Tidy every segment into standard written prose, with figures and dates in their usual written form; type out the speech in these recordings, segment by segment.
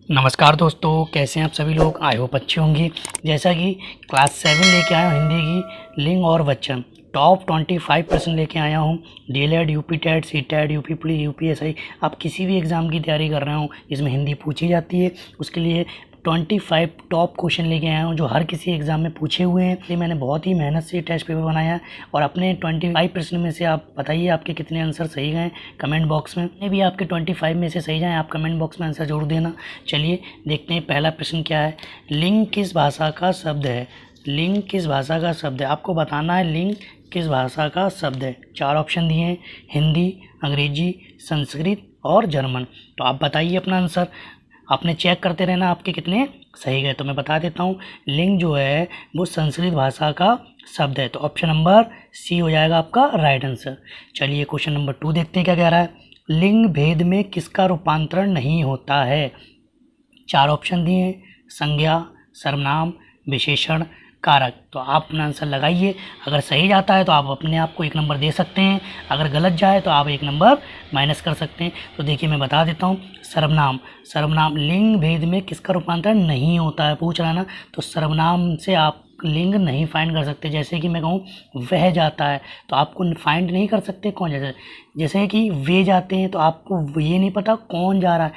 नमस्कार दोस्तों, कैसे हैं आप सभी लोग। आई होप अच्छे होंगे। जैसा कि क्लास 7 लेके आया हूँ हिंदी की लिंग और वचन टॉप 25% लेके आया हूँ। DElEd, UP TET, C TET, UP police, UPSI, आप किसी भी एग्ज़ाम की तैयारी कर रहे हो इसमें हिंदी पूछी जाती है। उसके लिए 25 टॉप क्वेश्चन लेके आया हूँ जो हर किसी एग्ज़ाम में पूछे हुए हैं। इसलिए मैंने बहुत ही मेहनत से टेस्ट पेपर बनाया है और अपने 25% में से आप बताइए आपके कितने आंसर सही गए कमेंट बॉक्स में। भी आपके 25 में से सही जाएँ आप कमेंट बॉक्स में आंसर जरूर देना। चलिए देखते हैं पहला प्रश्न क्या है। लिंग किस भाषा का शब्द है? लिंग किस भाषा का शब्द है? आपको बताना है लिंग किस भाषा का शब्द है। 4 ऑप्शन दिए हैं, हिंदी, अंग्रेजी, संस्कृत और जर्मन। तो आप बताइए अपना आंसर। आपने चेक करते रहना आपके कितने सही गए। तो मैं बता देता हूँ, लिंग जो है वो संस्कृत भाषा का शब्द है। तो ऑप्शन नंबर सी हो जाएगा आपका राइट आंसर। चलिए क्वेश्चन नंबर 2 देखते हैं क्या कह रहा है। लिंग भेद में किसका रूपांतरण नहीं होता है? 4 ऑप्शन दिए हैं, संज्ञा, सर्वनाम, विशेषण, कारक। तो आप अपना आंसर लगाइए। अगर सही जाता है तो आप अपने आप को 1 नंबर दे सकते हैं, अगर गलत जाए तो आप 1 नंबर माइनस कर सकते हैं। तो देखिए मैं बता देता हूँ, सर्वनाम। सर्वनाम लिंग भेद में किसका रूपांतरण नहीं होता है पूछ रहा है ना, तो सर्वनाम से आप लिंग नहीं फाइंड कर सकते। जैसे कि मैं कहूँ वह जाता है तो आपको फाइंड नहीं कर सकते कौन जैसे, जैसे कि वे जाते हैं तो आपको ये नहीं पता कौन जा रहा है,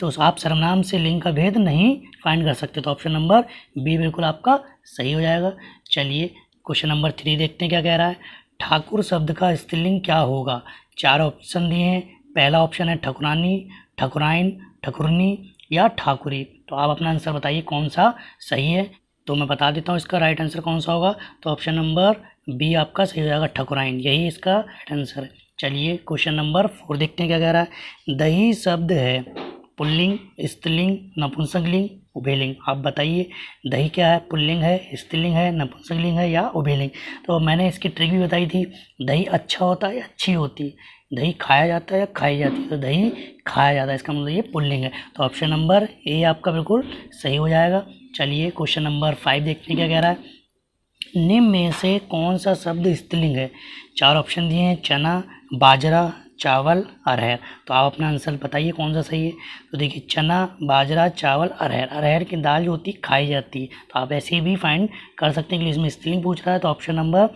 तो आप सर्वनाम से लिंग का भेद नहीं फाइंड कर सकते। तो ऑप्शन नंबर बी बिल्कुल आपका सही हो जाएगा। चलिए क्वेश्चन नंबर 3 देखते हैं क्या कह रहा है। ठाकुर शब्द का स्त्रीलिंग क्या होगा? 4 ऑप्शन दिए हैं। पहला ऑप्शन है ठकुरानी, ठकुराइन, ठकुरनी या ठाकुरी। तो आप अपना आंसर बताइए कौन सा सही है। तो मैं बता देता हूँ इसका राइट आंसर कौन सा होगा। तो ऑप्शन नंबर बी आपका सही हो जाएगा, ठकुराइन, यही इसका राइट आंसर है। चलिए क्वेश्चन नंबर 4 देखते हैं क्या कह रहा है। दही शब्द है पुल्लिंग, स्त्रीलिंग, नपुंसकलिंग, उभयलिंग। आप बताइए दही क्या है, पुल्लिंग है, स्त्रीलिंग है, नपुंसकलिंग है या उभयलिंग। तो मैंने इसकी ट्रिक भी बताई थी, दही अच्छा होता है या अच्छी होती है, दही खाया जाता है या खाई जाती है। तो दही खाया जाता है, इसका मतलब ये पुल्लिंग है। तो ऑप्शन नंबर ए आपका बिल्कुल सही हो जाएगा। चलिए क्वेश्चन नंबर 5 देखते हैं क्या कह रहा है। निम्न में से कौन सा शब्द स्त्रीलिंग है? 4 ऑप्शन दिए हैं, चना, बाजरा, चावल, अरहर। तो आप अपना आंसर बताइए कौन सा सही है। तो देखिए चना, बाजरा, चावल, अरहर। अरहर की दाल जो होती है खाई जाती है, तो आप ऐसे भी फाइंड कर सकते हैं कि इसमें स्त्रीलिंग पूछ रहा है। तो option number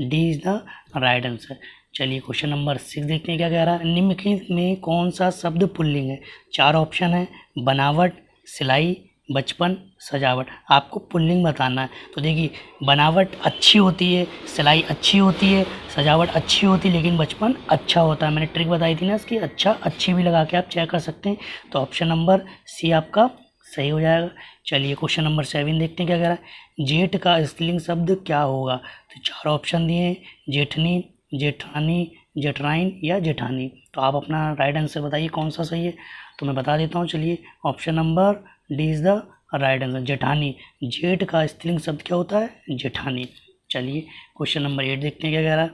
D is the right answer. चलिए क्वेश्चन नंबर 6 देखते हैं क्या कह रहा है। निम्नलिखित में कौन सा शब्द पुल्लिंग है? 4 ऑप्शन है, बनावट, सिलाई, बचपन, सजावट। आपको पुल्लिंग बताना है। तो देखिए बनावट अच्छी होती है, सिलाई अच्छी होती है, सजावट अच्छी होती है, लेकिन बचपन अच्छा होता है। मैंने ट्रिक बताई थी ना इसकी, अच्छा अच्छी भी लगा के आप चेक कर सकते हैं। तो ऑप्शन नंबर सी आपका सही हो जाएगा। चलिए क्वेश्चन नंबर 7 देखते हैं क्या कह रहा है। जेठ का स्त्रीलिंग शब्द क्या होगा? तो 4 ऑप्शन दिए हैं, जेठनी, जेठानी, जेठराइन या जेठानी। तो आप अपना राइट आंसर बताइए कौन सा सही है। तो मैं बता देता हूँ, चलिए option number D is the right answer, जेठानी। जेठ का स्त्रीलिंग शब्द क्या होता है? जेठानी। चलिए क्वेश्चन नंबर 8 देखते हैं क्या कह रहा है।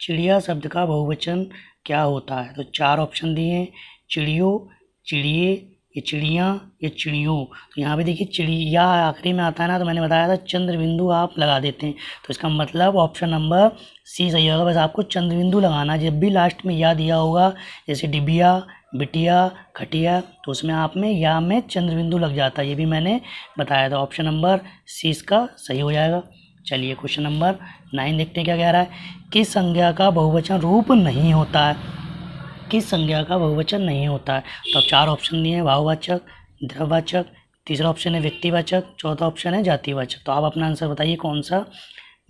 चिड़िया शब्द का बहुवचन क्या होता है? तो 4 ऑप्शन दिए हैं, चिड़ियों, चिड़िए, ये चिड़ियाँ, ये चिड़ियों। तो यहाँ पे देखिए चिड़िया आखिरी में आता है ना, तो मैंने बताया था चंद्र बिंदु आप लगा देते हैं। तो इसका मतलब ऑप्शन नंबर सी सही होगा। बस आपको चंद्र बिंदु लगाना, जब भी लास्ट में या दिया होगा जैसे डिबिया, बिटिया, खटिया, तो उसमें आप में या में चंद्र बिंदु लग जाता है, ये भी मैंने बताया था। ऑप्शन नंबर सी इसका सही हो जाएगा। चलिए क्वेश्चन नंबर 9 देखते हैं क्या कह रहा है। किस संज्ञा का बहुवचन रूप नहीं होता है? किस संज्ञा का बहुवचन नहीं होता है? तो अब 4 ऑप्शन दिए हैं, भाववाचक, द्रव्यवाचक, तीसरा ऑप्शन है व्यक्तिवाचक, चौथा ऑप्शन है जातिवाचक। तो आप अपना आंसर बताइए कौन सा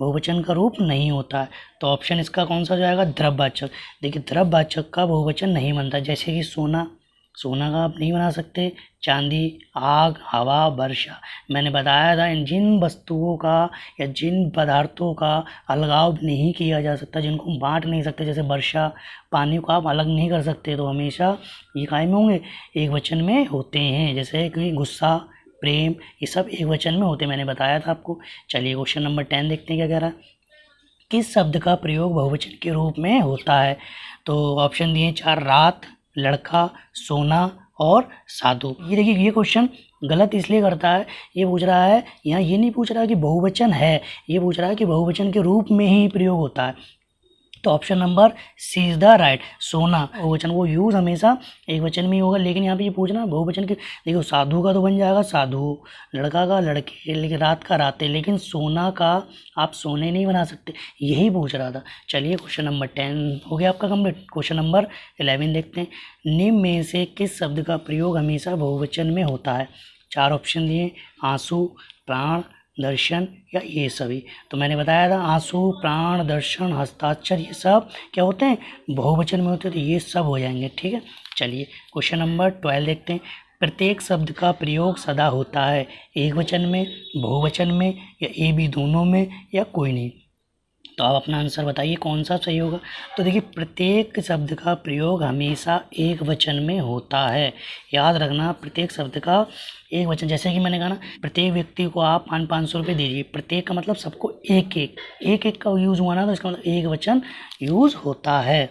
बहुवचन का रूप नहीं होता है। तो ऑप्शन इसका कौन सा जाएगा? द्रव्यवाचक। देखिए द्रव्यवाचक का बहुवचन नहीं बनता, जैसे कि सोना, सोना का आप नहीं बना सकते, चांदी, आग, हवा, वर्षा। मैंने बताया था इन जिन वस्तुओं का या जिन पदार्थों का अलगाव नहीं किया जा सकता, जिनको बांट नहीं सकते, जैसे वर्षा, पानी को आप अलग नहीं कर सकते, तो हमेशा ये कायम में होंगे, एक वचन में होते हैं। जैसे कि गुस्सा, प्रेम, ये सब एक वचन में होते हैं, मैंने बताया था आपको। चलिए क्वेश्चन नंबर 10 देखते हैं क्या कह रहा है। किस शब्द का प्रयोग बहुवचन के रूप में होता है? तो ऑप्शन दिए 4, रात, लड़का, सोना और साधु। ये देखिए ये क्वेश्चन गलत इसलिए करता है, ये पूछ रहा है, यहाँ ये नहीं पूछ रहा कि बहुवचन है, ये पूछ रहा है कि बहुवचन के रूप में ही प्रयोग होता है। तो option number C is the right. सोना बहुवचन, वो यूज़ हमेशा एक वचन में ही होगा, लेकिन यहाँ पे ये पूछना बहुवचन के, देखो साधु का तो बन जाएगा साधु, लड़का का लड़के, लेकिन रात का रातें, लेकिन सोना का आप सोने नहीं बना सकते, यही पूछ रहा था। चलिए क्वेश्चन नंबर 10 हो गया आपका कंप्लीट। क्वेश्चन नंबर 11 देखते हैं, निम्न में से किस शब्द का प्रयोग हमेशा बहुवचन में होता है? 4 ऑप्शन दिए, आंसू, प्राण, दर्शन या ये सभी। तो मैंने बताया था आंसू, प्राण, दर्शन, हस्ताक्षर, ये सब क्या होते हैं? बहुवचन में होते हैं, तो ये सब हो जाएंगे। ठीक है, चलिए क्वेश्चन नंबर 12 देखते हैं, प्रत्येक शब्द का प्रयोग सदा होता है एक वचन में, बहुवचन में या ए बी दोनों में या कोई नहीं। तो आप अपना आंसर बताइए कौन सा सही होगा। तो देखिए प्रत्येक शब्द का प्रयोग हमेशा एक वचन में होता है, याद रखना प्रत्येक शब्द का एक वचन। जैसे कि मैंने कहा ना, प्रत्येक व्यक्ति को आप 500 रुपये दीजिए, प्रत्येक का मतलब सबको एक एक का यूज़ हुआ ना, तो इसका मतलब एक वचन यूज़ होता है।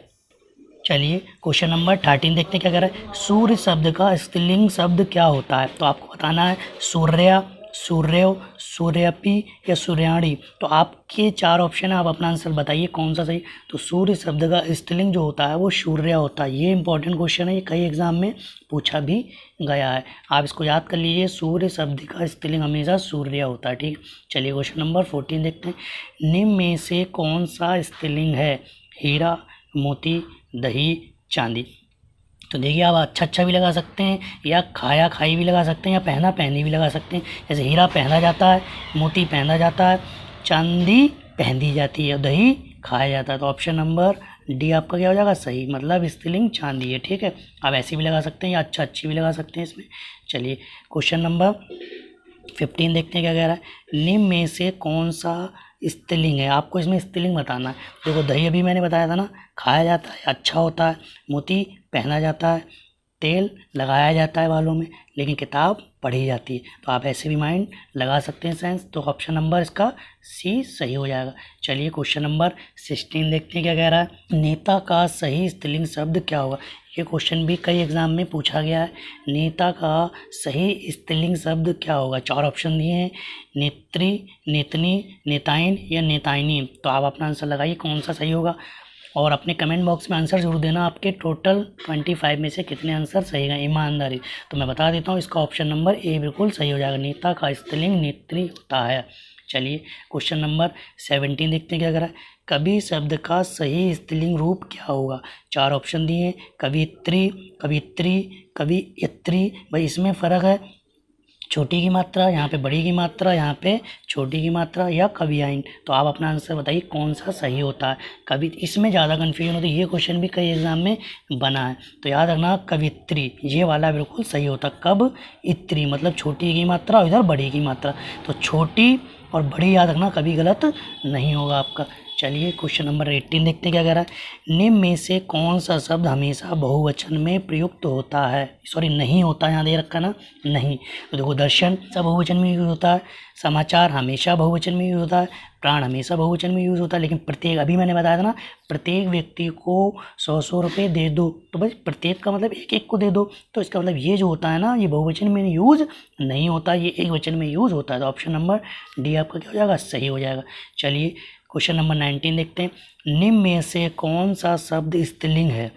चलिए क्वेश्चन नंबर 13 देखते हैं क्या कह रहा है, सूर्य शब्द का स्त्रीलिंग शब्द क्या होता है? तो आपको बताना है सूर्या, सूर्यो, सूर्यपी या सूर्याणी। तो आपके 4 ऑप्शन है, आप अपना आंसर बताइए कौन सा सही। तो सूर्य शब्द का स्त्रीलिंग जो होता है वो सूर्या होता है। ये इंपॉर्टेंट क्वेश्चन है, ये कई एग्जाम में पूछा भी गया है, आप इसको याद कर लीजिए। सूर्य शब्द का स्त्रीलिंग हमेशा सूर्या होता है। ठीक, चलिए क्वेश्चन नंबर 14 देखते हैं, निम्न में से कौन सा स्त्रीलिंग है? हीरा, मोती, दही, चांदी। तो देखिए आप अच्छा भी लगा सकते हैं, या खाया खाई भी लगा सकते हैं, या पहना पहनी भी लगा सकते हैं। जैसे हीरा पहना जाता है, मोती पहना जाता है, चांदी पहनी जाती है, दही खाया जाता है। तो ऑप्शन नंबर डी आपका क्या हो जाएगा सही, मतलब स्त्रीलिंग चांदी है। ठीक है, आप ऐसे भी लगा सकते हैं या अच्छी भी लगा सकते हैं इसमें। चलिए क्वेश्चन नंबर 15 देखते हैं क्या कह रहा है, निम्न में से कौन सा स्त्रीलिंग है? आपको इसमें स्त्रीलिंग बताना है। देखो दही अभी मैंने बताया था ना, खाया जाता है, अच्छा होता है, मोती पहना जाता है, तेल लगाया जाता है बालों में, लेकिन किताब पढ़ी जाती है। तो आप ऐसे भी माइंड लगा सकते हैं साइंस। तो ऑप्शन नंबर इसका सी सही हो जाएगा। चलिए क्वेश्चन नंबर 16 देखते हैं क्या कह रहा है, नेता का सही स्त्रीलिंग शब्द क्या होगा? ये क्वेश्चन भी कई एग्जाम में पूछा गया है, नेता का सही स्त्रीलिंग शब्द क्या होगा? 4 ऑप्शन दिए हैं, नेत्री, नेतनी, नेताइन या नेताइनी। तो आप अपना आंसर लगाइए कौन सा सही होगा, और अपने कमेंट बॉक्स में आंसर जरूर देना, आपके टोटल 25 में से कितने आंसर सही गए, ईमानदारी। तो मैं बता देता हूँ, इसका ऑप्शन नंबर ए बिल्कुल सही हो जाएगा, नेता का स्त्रीलिंग नेत्री होता है। चलिए क्वेश्चन नंबर 17 देखते हैं क्या कर रहा है, कवि शब्द का सही स्त्रीलिंग रूप क्या होगा? 4 ऑप्शन दिए हैं, कवित्री, कवित्री, कवियत्री। भाई इसमें फ़र्क है, छोटी की मात्रा यहाँ पे, बड़ी की मात्रा यहाँ पे, छोटी की मात्रा या कवियाइन। तो आप अपना आंसर बताइए कौन सा सही होता है। कवि इसमें ज़्यादा कन्फ्यूजन होती है, ये क्वेश्चन भी कई एग्जाम में बना है। तो याद रखना कवित्री, ये वाला बिल्कुल सही होता। कब इत्री मतलब छोटी की मात्रा और इधर बड़ी की मात्रा, तो छोटी और बड़ी याद रखना, कभी गलत नहीं होगा आपका। चलिए क्वेश्चन नंबर 18 देखते हैं क्या कह रहा है, निम्न में से कौन सा शब्द हमेशा बहुवचन में प्रयुक्त होता है? सॉरी नहीं होता, यहाँ दे रखा ना नहीं। तो देखो दर्शन सब बहुवचन में यूज होता है, समाचार हमेशा बहुवचन में यूज होता है, प्राण हमेशा बहुवचन में यूज होता है, लेकिन प्रत्येक, अभी मैंने बताया था ना, प्रत्येक व्यक्ति को 100 रुपये दे दो, तो बस प्रत्येक का मतलब एक को दे दो। तो इसका मतलब ये जो होता है ना, ये बहुवचन में यूज नहीं होता, ये एक वचन में यूज होता है। तो ऑप्शन नंबर डी आपका क्या हो जाएगा सही हो जाएगा। चलिए क्वेश्चन नंबर 19 देखते हैं, निम्न में से कौन सा शब्द स्त्रीलिंग है?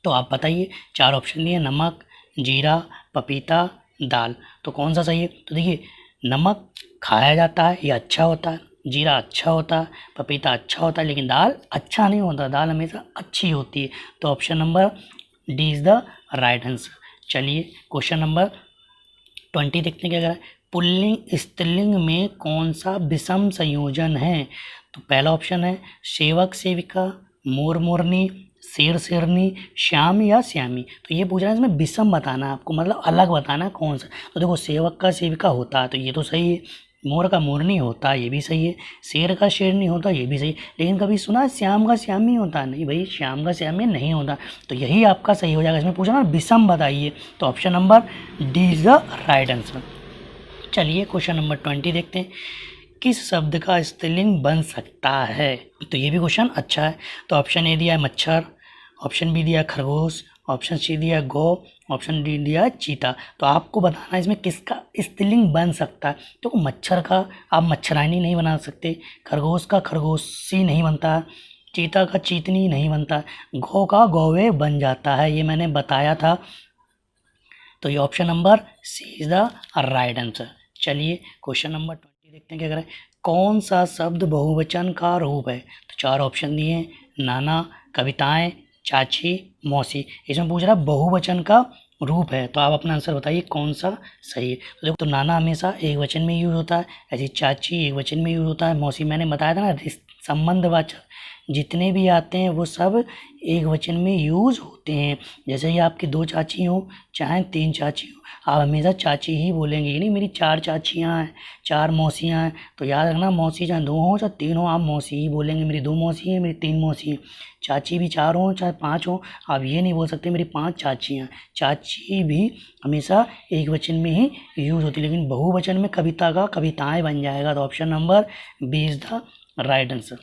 तो आप बताइए, 4 ऑप्शन दिए, नमक, जीरा, पपीता, दाल। तो कौन सा सही है? तो देखिए नमक खाया जाता है, ये अच्छा होता है, जीरा अच्छा होता है, पपीता अच्छा होता है, लेकिन दाल अच्छा नहीं होता, दाल हमेशा अच्छी होती है। तो option number D is the right answer. चलिए क्वेश्चन नंबर 20 देखते हैं क्या कह रहा है, पुल्लिंग स्त्रीलिंग में कौन सा विषम संयोजन है? तो पहला ऑप्शन है सेवक सेविका, मोर मोरनी, शेर शेरनी, श्याम या श्यामी। तो ये पूछ रहा है इसमें विषम बताना है आपको, मतलब अलग बताना है कौन सा। तो देखो सेवक का सेविका होता है, तो ये तो सही है, मोर का मोरनी होता है, ये भी सही है, शेर का शेरनी होता है, ये भी सही है, लेकिन कभी सुना है श्याम का श्यामी होता है? नहीं भाई, श्याम का श्यामी नहीं होता। तो यही आपका सही हो जाएगा। इसमें पूछा ना विषम बताइए, तो option number D is the right answer. चलिए क्वेश्चन नंबर 20 देखते हैं, किस शब्द का स्त्रीलिंग बन सकता है? तो ये भी क्वेश्चन अच्छा है। तो ऑप्शन ए दिया है मच्छर, ऑप्शन बी दिया है खरगोश, ऑप्शन सी दिया है गौ, ऑप्शन डी दिया है चीता। तो आपको बताना है इसमें किसका स्त्रीलिंग बन सकता है। तो मच्छर का आप मच्छरानी नहीं बना सकते, खरगोश का खरगोशी नहीं बनता, चीता का चीतनी नहीं बनता है, गौ का गौवे बन जाता है, ये मैंने बताया था। तो ये option number C is the right answer. चलिए क्वेश्चन नंबर 20 देखते हैं क्या करें। कौन सा शब्द बहुवचन का रूप है? तो 4 ऑप्शन दिए हैं, नाना, कविताएं, चाची, मौसी। इसमें पूछ रहा है बहुवचन का रूप है, तो आप अपना आंसर बताइए कौन सा सही है। तो देखो, तो नाना हमेशा एक वचन में यूज होता है, ऐसी चाची एक वचन में यूज होता है, मौसी मैंने बताया था ना संबंधवाचक जितने भी आते हैं वो सब एक वचन में यूज होते हैं। जैसे ही आपकी 2 चाची हो चाहे 3 चाची हो, आप हमेशा चाची ही बोलेंगे, ये नहीं मेरी 4 चाचियाँ हैं, 4 मौसियाँ हैं। तो याद रखना, मौसी चाहे 2 हो चाहे 3 हो, आप मौसी ही बोलेंगे, मेरी 2 मौसी हैं, मेरी 3 मौसी हैं। चाची भी 4 हो चाहे 5 हो, आप ये नहीं बोल सकते मेरी 5 चाचियाँ। चाची भी हमेशा एक वचन में ही यूज होती है, लेकिन बहुवचन में कविता का कविताएँ बन जाएगा। तो option number B is the right answer.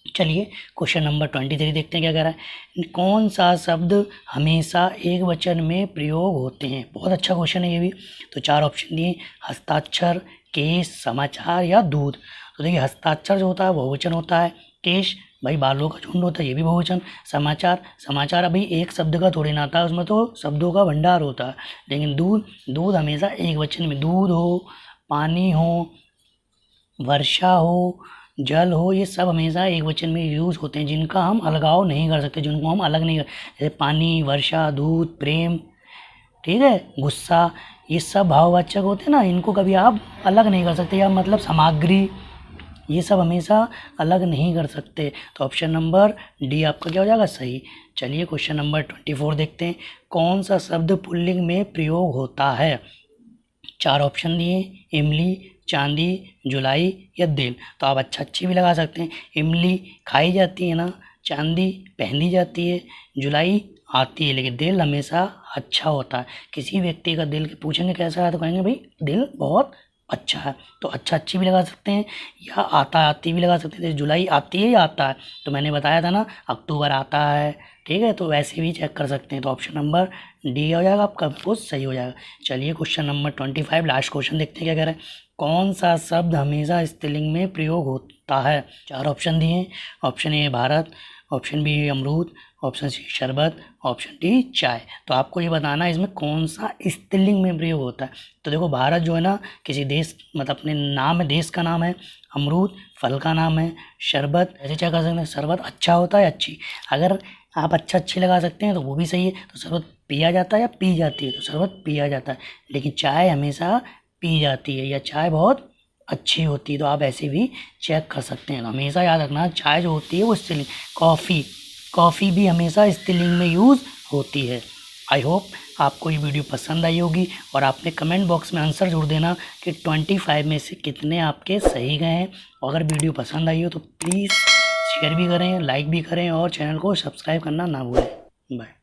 चलिए क्वेश्चन नंबर 23 देखते हैं क्या कह रहा है। कौन सा शब्द हमेशा एक वचन में प्रयोग होते हैं? बहुत अच्छा क्वेश्चन है ये भी। तो 4 ऑप्शन दिए, हस्ताक्षर, केश, समाचार या दूध। तो देखिए, हस्ताक्षर जो होता है बहुवचन होता है, केश भाई बालों का झुंड होता है, ये भी बहुवचन। समाचार अभी एक शब्द का थोड़ी ना आता है, उसमें तो शब्दों का भंडार होता है। लेकिन दूध हमेशा एक वचन में, दूध हो, पानी हो, वर्षा हो, जल हो, ये सब हमेशा एक वचन में यूज़ होते हैं, जिनका हम अलगाव नहीं कर सकते, जिनको हम अलग नहीं कर, जैसे पानी, वर्षा, दूध, प्रेम, ठीक है, गुस्सा, ये सब भाववाचक होते हैं ना, इनको कभी आप अलग नहीं कर सकते। या मतलब सामग्री, ये सब हमेशा अलग नहीं कर सकते। तो ऑप्शन नंबर डी आपका क्या हो जाएगा सही। चलिए क्वेश्चन नंबर 24 देखते हैं। कौन सा शब्द पुल्लिंग में प्रयोग होता है? 4 ऑप्शन दिए, इमली, चांदी, जुलाई या दिल। तो आप अच्छी भी लगा सकते हैं। इमली खाई जाती है ना, चांदी पहनी जाती है, जुलाई आती है, लेकिन दिल हमेशा अच्छा होता है। किसी व्यक्ति का दिल पूछेंगे कैसा है तो कहेंगे भाई दिल बहुत अच्छा है। तो अच्छी भी लगा सकते हैं, या आती भी लगा सकते हैं। जैसे जुलाई आती है या आता है, तो मैंने बताया था ना अक्टूबर आता है, ठीक है, तो वैसे भी चेक कर सकते हैं। तो ऑप्शन नंबर डी हो जाएगा आपका, बिल्कुल सही हो जाएगा। चलिए क्वेश्चन नंबर 25 लास्ट क्वेश्चन देखते हैं क्या कह रहे हैं। कौन सा शब्द हमेशा स्त्रीलिंग में प्रयोग होता है? 4 ऑप्शन दिए हैं। Option A Bharat, option B अमरूद, ऑप्शन सी शरबत, ऑप्शन डी चाय। तो आपको ये बताना है इसमें कौन सा स्त्रीलिंग में प्रयोग होता है। तो देखो, भारत जो है ना किसी देश, मतलब अपने नाम है, देश का नाम है, अमरूद फल का नाम है, शरबत ऐसे क्या कर सकते हैं, शरबत अच्छा होता है, अच्छी। अगर आप अच्छी लगा सकते हैं तो वो भी सही है। तो शरबत पिया जाता है या पी जाती है? तो शरबत पिया जाता है, लेकिन चाय हमेशा पी जाती है, या चाय बहुत अच्छी होती है। तो आप ऐसे भी चेक कर सकते हैं। तो हमेशा याद रखना, चाय जो होती है वो स्त्रीलिंग, कॉफ़ी भी हमेशा स्त्रीलिंग में यूज़ होती है। आई होप आपको ये वीडियो पसंद आई होगी, और आपने कमेंट बॉक्स में आंसर जरूर देना कि 25 में से कितने आपके सही गए हैं। अगर वीडियो पसंद आई हो तो प्लीज़ शेयर भी करें, लाइक भी करें, और चैनल को सब्सक्राइब करना ना भूलें। बाय।